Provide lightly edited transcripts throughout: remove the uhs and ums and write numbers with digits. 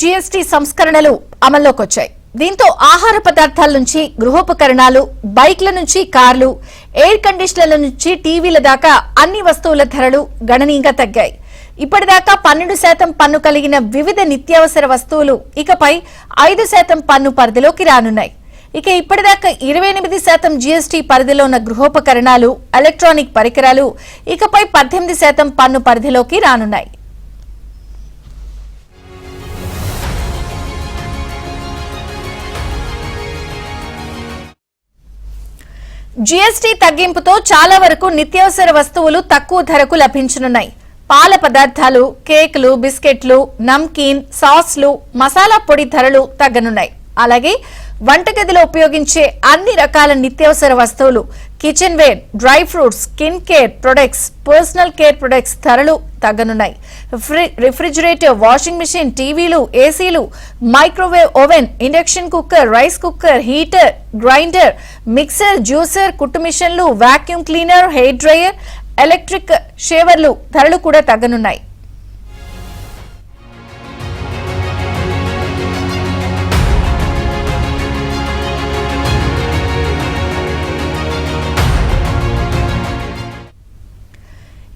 GST సంస్కరణలు అమల్లోకి వచ్చాయి. దీంతో ఆహార పదార్థాల నుంచి గృహోపకరణాలు, బైక్ల నుంచి కార్లు, ఎయిర్ కండిషనర్ల నుంచి టీవీల దాకా అన్ని వస్తువుల ధరలు గణనీయంగా తగ్గాయి. ఇప్పటిదాకా 12% పన్ను కలిగిన వివిధ నిత్యావసర వస్తువులు ఇకపై 5% పన్ను పరిధిలోకి రానున్నాయి. ఇక ఇప్పటిదాకా 28% జీఎస్టీ పరిధిలో ఉన్న గృహోపకరణాలు, ఎలక్ట్రానిక్ పరికరాలు ఇకపై 18% పన్ను పరిధిలోకి రానున్నాయి. జీఎస్టీ తగ్గింపుతో చాలా వరకు నిత్యావసర వస్తువులు తక్కువ ధరకు లభించనున్నాయి. పాల పదార్థాలు, కేకులు, బిస్కెట్లు, నమ్కీన్, సాస్లు, మసాలా పొడి ధరలు తగ్గనున్నాయి. అలాగే వంటగదిలో ఉపయోగించే అన్ని రకాల నిత్యావసర వస్తువులు, kitchen ware, dry fruits, skin care products, personal care products ధరలు తగ్గనున్నాయి. రిఫ్రిజిరేటర్, వాషింగ్ మిషన్, టీవీలు, ఏసీలు, microwave oven, induction cooker, rice cooker, heater, grinder, mixer, juicer, కుట్టు మిషన్లు, vacuum cleaner, hair dryer, electric షేవర్లు ధరలు కూడా తగ్గనున్నాయి.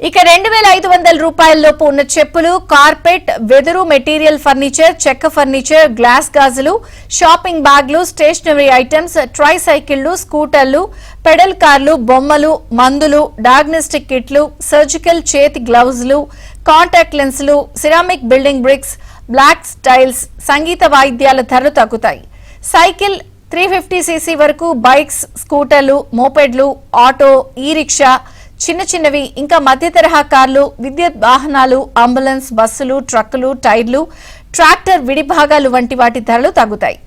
ఇక 2500 రూపాయలలోపు ఉన్న చెప్పులు, కార్పెట్, వెదురు మెటీరియల్ ఫర్నిచర్, చెక్క ఫర్నిచర్, గ్లాస్ గాజులు, షాపింగ్ బ్యాగ్లు, స్టేషనరీ ఐటమ్స్, ట్రై సైకిళ్లు, స్కూటర్లు, పెడల్ కార్లు, బొమ్మలు, మందులు, డయాగ్నోస్టిక్ కిట్లు, సర్జికల్ చేతి గ్లౌజులు, కాంటాక్ట్ లెన్సులు, ceramic building bricks, block tiles, సంగీత వాయిద్యాల ధరలు తగ్గుతాయి. సైకిల్ 350cc వరకు బైక్స్, స్కూటర్లు, మోపెడ్లు, ఆటో, ఈ రిక్షా, చిన్నవి ఇంకా మధ్య తరహా కార్లు, విద్యుత్ వాహనాలు, అంబులెన్స్, బస్సులు, ట్రక్కులు, టైర్లు, ట్రాక్టర్ విడి భాగాలు వంటి వాటి ధరలు తగ్గుతాయి.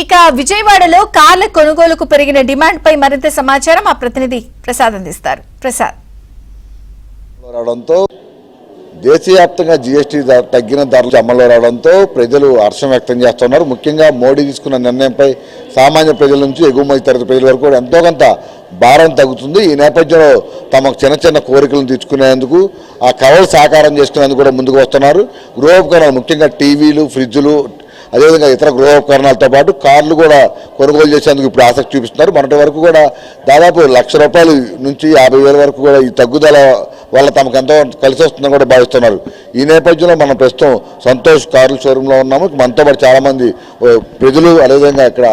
ఇక విజయవాడలో కార్ల కొనుగోలుకు పెరిగిన డిమాండ్ పై మరింత సమాచారం మా ప్రతినిధి ప్రసాద్ అందిస్తారు. ప్రసాద్, దేశవ్యాప్తంగా జీఎస్టీ తగ్గిన ధరలు అమల్లో రావడంతో ప్రజలు హర్షం వ్యక్తం చేస్తున్నారు. ముఖ్యంగా మోడీ తీసుకున్న నిర్ణయంపై సామాన్య ప్రజల నుంచి ఎగుమతి తరగతి ప్రజల వరకు కూడా ఎంతో కొంత భారం తగ్గుతుంది. ఈ నేపథ్యంలో తమకు చిన్న కోరికలను తీర్చుకునేందుకు, ఆ కళలు సాకారం చేసుకునేందుకు కూడా ముందుకు వస్తున్నారు. గృహోపకరణాలు, ముఖ్యంగా టీవీలు, ఫ్రిడ్జులు, అదేవిధంగా ఇతర గృహోపకరణాలతో పాటు కార్లు కూడా కొనుగోలు చేసేందుకు ఇప్పుడు ఆసక్తి చూపిస్తున్నారు. మొన్నటి వరకు కూడా దాదాపు ₹1,00,000 నుంచి 50,000 వరకు కూడా ఈ తగ్గుదల వల్ల తమకు ఎంతో కలిసి వస్తుందని కూడా భావిస్తున్నారు. ఈ నేపథ్యంలో మనం ప్రస్తుతం సంతోష్ కార్ల షోరూంలో ఉన్నాము. మనతో పాటు చాలామంది ప్రజలు, అదేవిధంగా ఇక్కడ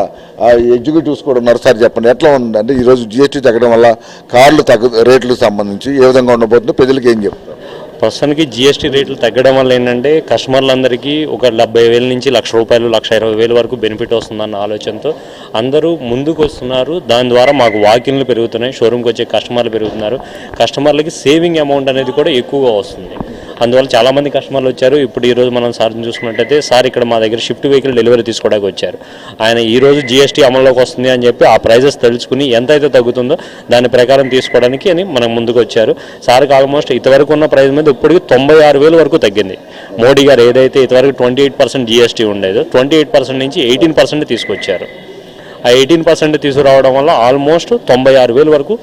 ఎగ్జిక్యూటివ్స్ కూడా ఉన్నారు. సార్ చెప్పండి, ఎట్లా ఉంది అంటే ఈరోజు జీఎస్టీ తగ్గడం వల్ల కార్లు రేట్లకు సంబంధించి ఏ విధంగా ఉండబోతుందో ప్రజలకు ఏం చెప్తారు? ప్రస్తుతానికి జీఎస్టీ రేట్లు తగ్గడం వల్ల ఏంటంటే కస్టమర్లందరికీ ఒక 70,000 నుంచి ₹1,00,000, ₹1,20,000 వరకు బెనిఫిట్ వస్తుందన్న ఆలోచనతో అందరూ ముందుకు వస్తున్నారు. దాని ద్వారా మాకు వాకిన్లు పెరుగుతున్నాయి, షోరూమ్కి వచ్చే కస్టమర్లు పెరుగుతున్నారు. కస్టమర్లకి సేవింగ్ అమౌంట్ అనేది కూడా ఎక్కువగా వస్తుంది. అందువల్ల చాలామంది కస్టమర్లు వచ్చారు. ఇప్పుడు ఈరోజు మనం సార్ని చూసుకున్నట్టయితే సార్ ఇక్కడ మా దగ్గర షిఫ్ట్ వెహికల్ డెలివరీ తీసుకోవడానికి వచ్చారు. ఆయన ఈరోజు జీఎస్టీ అమల్లోకి వస్తుంది అని చెప్పి ఆ ప్రైజెస్ తెలుసుకుని ఎంతైతే తగ్గుతుందో దాని ప్రకారం తీసుకోవడానికి అని మనం ముందుకు వచ్చారు. సార్కి ఆల్మోస్ట్ ఇంతవరకు ఉన్న ప్రైస్ మీద ఇప్పటికి 96,000 వరకు తగ్గింది. మోడీ గారు ఏదైతే ఇంతవరకు 28% జీఎస్టీ ఉండేదో 28% నుంచి 18% తీసుకొచ్చారు. ఆ 18% తీసుకురావడం వల్ల ఆల్మోస్ట్ 96,000 వరకు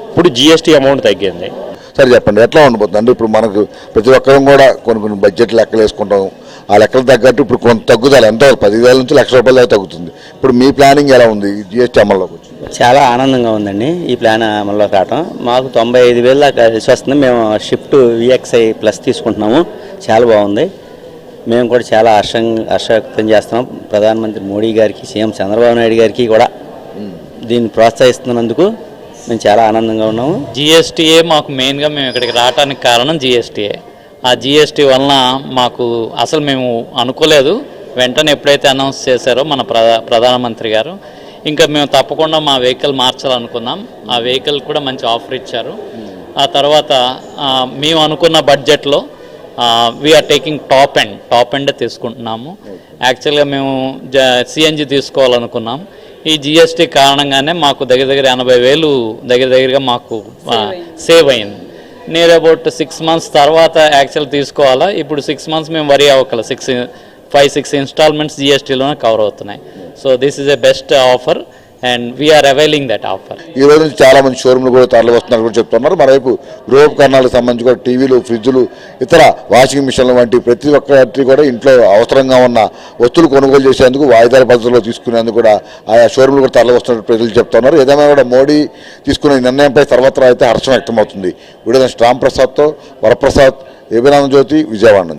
ఇప్పుడు జీఎస్టీ అమౌంట్ తగ్గింది. సరే చెప్పండి, ఎట్లా ఉండబోతుంది అంటే ఇప్పుడు మనకు ప్రతి ఒక్కరం కూడా కొన్ని బడ్జెట్ లెక్కలు వేసుకుంటాం. ఆ లెక్కలు తగ్గట్టు ఇప్పుడు కొంత తగ్గుదల ఎంతో 10,000 నుంచి ₹1,00,000 దాకా తగ్గుతుంది. ఇప్పుడు మీ ప్లానింగ్ ఎలా ఉంది జీఎస్టీ అమల్లోకి వచ్చి? చాలా ఆనందంగా ఉందండి ఈ ప్లాన్ అమల్లోకి రావడం. మాకు 95,000 దాకా కలిసి వస్తుంది. మేము షిఫ్ట్ VXI ప్లస్ తీసుకుంటున్నాము. చాలా బాగుంది. మేము కూడా చాలా హర్ష వ్యక్తం చేస్తున్నాం. ప్రధానమంత్రి మోడీ గారికి, సీఎం చంద్రబాబు నాయుడు గారికి కూడా దీన్ని ప్రోత్సహిస్తున్నందుకు మేము చాలా ఆనందంగా ఉన్నాము. జీఎస్టీఏ మాకు మెయిన్గా మేము ఇక్కడికి రావడానికి కారణం జీఎస్టీఏ. ఆ జీఎస్టీ వలన మాకు అసలు మేము అనుకోలేదు. వెంటనే ఎప్పుడైతే అనౌన్స్ చేశారో మన ప్రధానమంత్రి గారు, ఇంకా మేము తప్పకుండా మా వెహికల్ మార్చాలనుకున్నాం. ఆ వెహికల్ కూడా మంచి ఆఫర్ ఇచ్చారు. ఆ తర్వాత మేము అనుకున్న బడ్జెట్లో వీఆర్ టేకింగ్ టాప్ ఎండ్ తీసుకుంటున్నాము. యాక్చువల్గా మేము సిఎన్జి తీసుకోవాలనుకున్నాం. ఈ జీఎస్టీ కారణంగానే మాకు దగ్గర 80,000 దగ్గరగా మాకు సేవ్ అయింది. నియర్ అబౌట్ 6 months తర్వాత యాక్చువల్ తీసుకోవాలా. ఇప్పుడు 6 months మేము వరీ అవ్వకల 5-6 ఇన్స్టాల్మెంట్స్ జీఎస్టీలోనే కవర్ అవుతున్నాయి. So this is a best offer. and we are availing that offer. ఈ రోజు నుంచి చాలా మంది షోరూమ్లు కూడా తరలి వస్తున్నారు కూడా చెప్తున్నారు. మరోవైపు గృహోపకరణాలకు సంబంధించి కూడా టీవీలు, ఫ్రిడ్జ్లు, ఇతర వాషింగ్ మిషన్లు వంటి ప్రతి ఒక్కటి కూడా ఇంట్లో అవసరంగా ఉన్న వస్తువులు కొనుగోలు చేసేందుకు వాయిదాల పద్ధతిలో తీసుకునేందుకు కూడా ఆయా షోరూమ్లు కూడా తరలి వస్తున్నట్టు ప్రజలు చెప్తున్నారు. ఏదేమైనా కూడా మోడీ తీసుకున్న ఈ నిర్ణయంపై సర్వత్రా అయితే హర్షం వ్యక్తమవుతుంది. వీడియో రామ్ ప్రసాద్తో వరప్రసాద్, ఏబినామ జ్యోతి, విజయవాడ.